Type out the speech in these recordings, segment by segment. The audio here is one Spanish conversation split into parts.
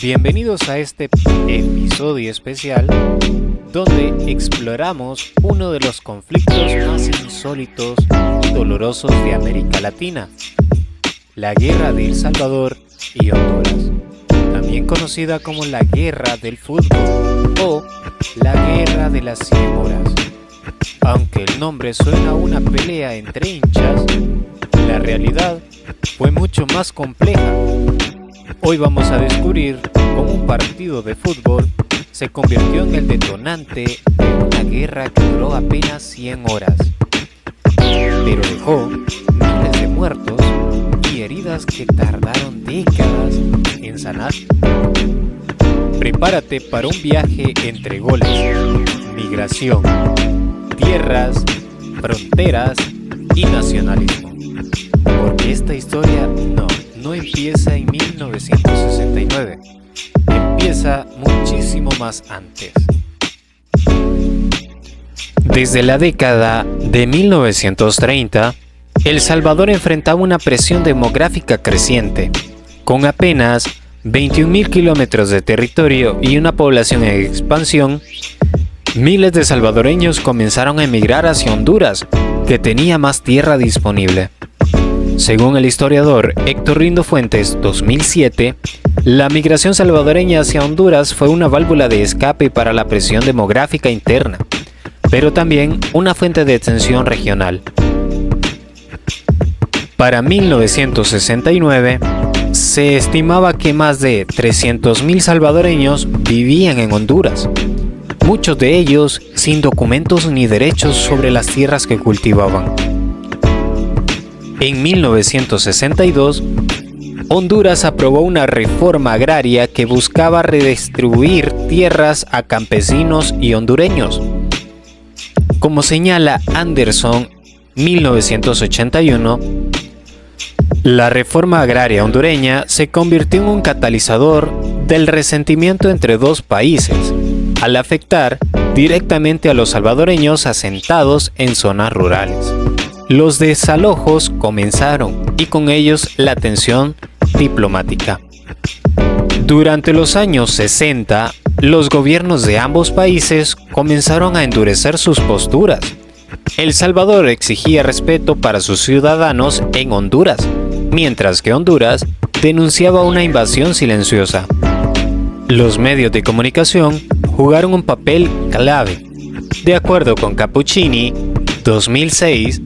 Bienvenidos a este episodio especial donde exploramos uno de los conflictos más insólitos y dolorosos de América Latina, la Guerra de El Salvador y Honduras, también conocida como la Guerra del Fútbol o la Guerra de las 100 horas. Aunque el nombre suena a una pelea entre hinchas, la realidad fue mucho más compleja. Hoy vamos a descubrir cómo un partido de fútbol se convirtió en el detonante de una guerra que duró apenas 100 horas, pero dejó miles de muertos y heridas que tardaron décadas en sanar. Prepárate para un viaje entre goles, migración, tierras, fronteras y nacionalismo, porque esta historia no empieza en 1969, empieza muchísimo más antes. Desde la década de 1930, El Salvador enfrentaba una presión demográfica creciente, con apenas 21.000 kilómetros de territorio y una población en expansión. Miles de salvadoreños comenzaron a emigrar hacia Honduras, que tenía más tierra disponible. Según el historiador Héctor Rindo Fuentes, 2007, la migración salvadoreña hacia Honduras fue una válvula de escape para la presión demográfica interna, pero también una fuente de tensión regional. Para 1969, se estimaba que más de 300.000 salvadoreños vivían en Honduras, muchos de ellos sin documentos ni derechos sobre las tierras que cultivaban. En 1962, Honduras aprobó una reforma agraria que buscaba redistribuir tierras a campesinos y hondureños. Como señala Anderson, 1981, la reforma agraria hondureña se convirtió en un catalizador del resentimiento entre dos países, al afectar directamente a los salvadoreños asentados en zonas rurales. Los desalojos comenzaron y con ellos la tensión diplomática. Durante los años 60, los gobiernos de ambos países comenzaron a endurecer sus posturas. El Salvador exigía respeto para sus ciudadanos en Honduras, mientras que Honduras denunciaba una invasión silenciosa. Los medios de comunicación jugaron un papel clave. De acuerdo con Cappuccini, 2006,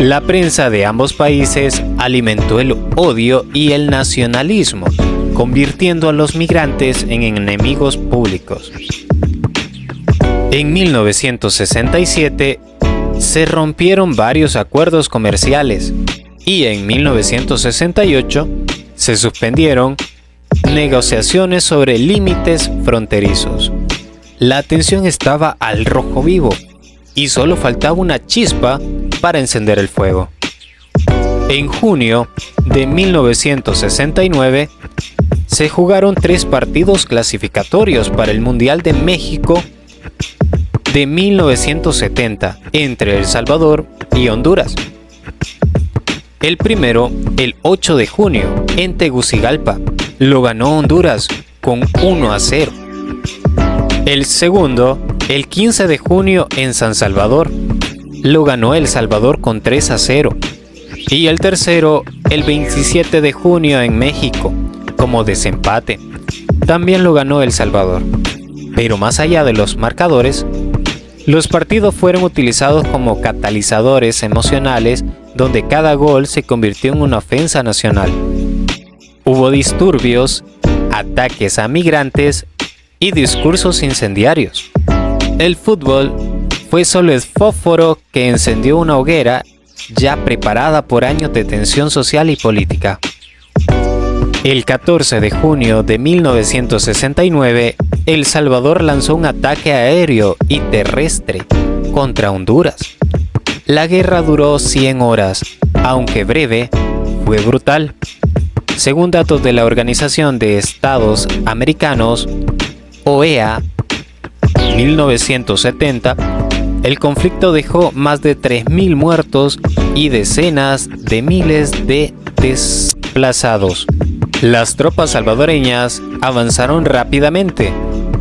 la prensa de ambos países alimentó el odio y el nacionalismo, convirtiendo a los migrantes en enemigos públicos. En 1967 se rompieron varios acuerdos comerciales y en 1968 se suspendieron negociaciones sobre límites fronterizos. La tensión estaba al rojo vivo y solo faltaba una chispa para encender el fuego. En junio de 1969 se jugaron 3 partidos clasificatorios para el Mundial de México de 1970 entre El Salvador y Honduras. El primero, el 8 de junio, en Tegucigalpa, lo ganó Honduras con 1-0. El segundo, el 15 de junio, en San Salvador, lo ganó El Salvador con 3-0. Y el tercero, el 27 de junio, en México, como desempate, también lo ganó El Salvador. Pero más allá de los marcadores, los partidos fueron utilizados como catalizadores emocionales donde cada gol se convirtió en una ofensa nacional. Hubo disturbios, ataques a migrantes y discursos incendiarios. El fútbol fue solo el fósforo que encendió una hoguera ya preparada por años de tensión social y política. El 14 de junio de 1969, El Salvador lanzó un ataque aéreo y terrestre contra Honduras. La guerra duró 100 horas, aunque breve, fue brutal. Según datos de la Organización de Estados Americanos, OEA, 1970, el conflicto dejó más de 3.000 muertos y decenas de miles de desplazados. Las tropas salvadoreñas avanzaron rápidamente,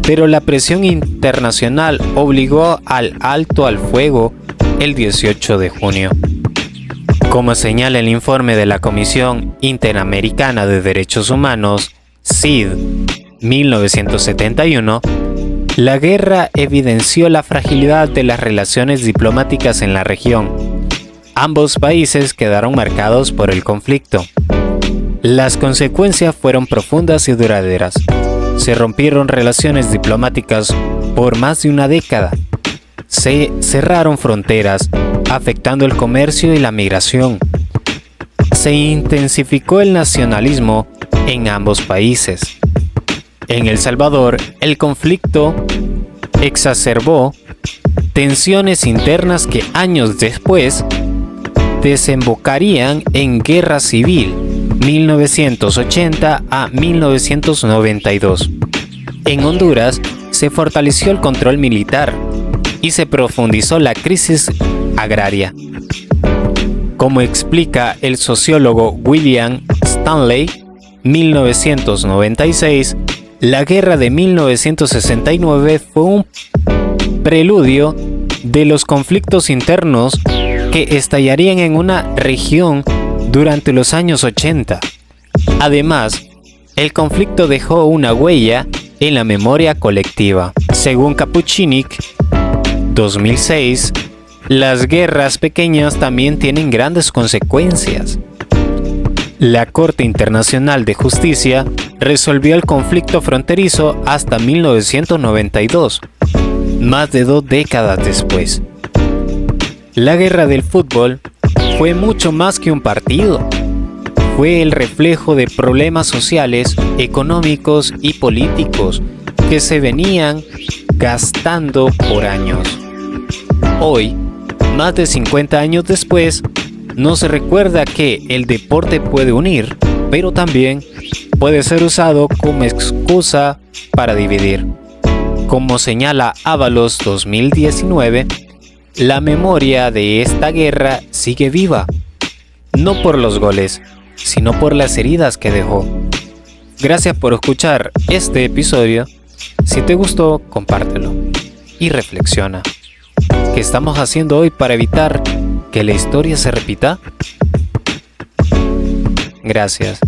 pero la presión internacional obligó al alto al fuego el 18 de junio. Como señala el informe de la Comisión Interamericana de Derechos Humanos, CID, 1971, la guerra evidenció la fragilidad de las relaciones diplomáticas en la región. Ambos países quedaron marcados por el conflicto. Las consecuencias fueron profundas y duraderas. Se rompieron relaciones diplomáticas por más de una década. Se cerraron fronteras, afectando el comercio y la migración. Se intensificó el nacionalismo en ambos países. En El Salvador, el conflicto exacerbó tensiones internas que años después desembocarían en guerra civil 1980 a 1992. En Honduras se fortaleció el control militar y se profundizó la crisis agraria. Como explica el sociólogo William Stanley, 1996, la guerra de 1969 fue un preludio de los conflictos internos que estallarían en una región durante los años 80. Además, el conflicto dejó una huella en la memoria colectiva. Según Kapuchnik, 2006, las guerras pequeñas también tienen grandes consecuencias. La Corte Internacional de Justicia resolvió el conflicto fronterizo hasta 1992, más de 2 décadas después. La guerra del fútbol fue mucho más que un partido. Fue el reflejo de problemas sociales, económicos y políticos que se venían gastando por años. Hoy, más de 50 años después, nos recuerda que el deporte puede unir, pero también puede ser usado como excusa para dividir. Como señala Ábalos 2019, la memoria de esta guerra sigue viva, no por los goles, sino por las heridas que dejó. Gracias por escuchar este episodio. Si te gustó, compártelo y reflexiona. ¿Qué estamos haciendo hoy para evitar que la historia se repita? Gracias.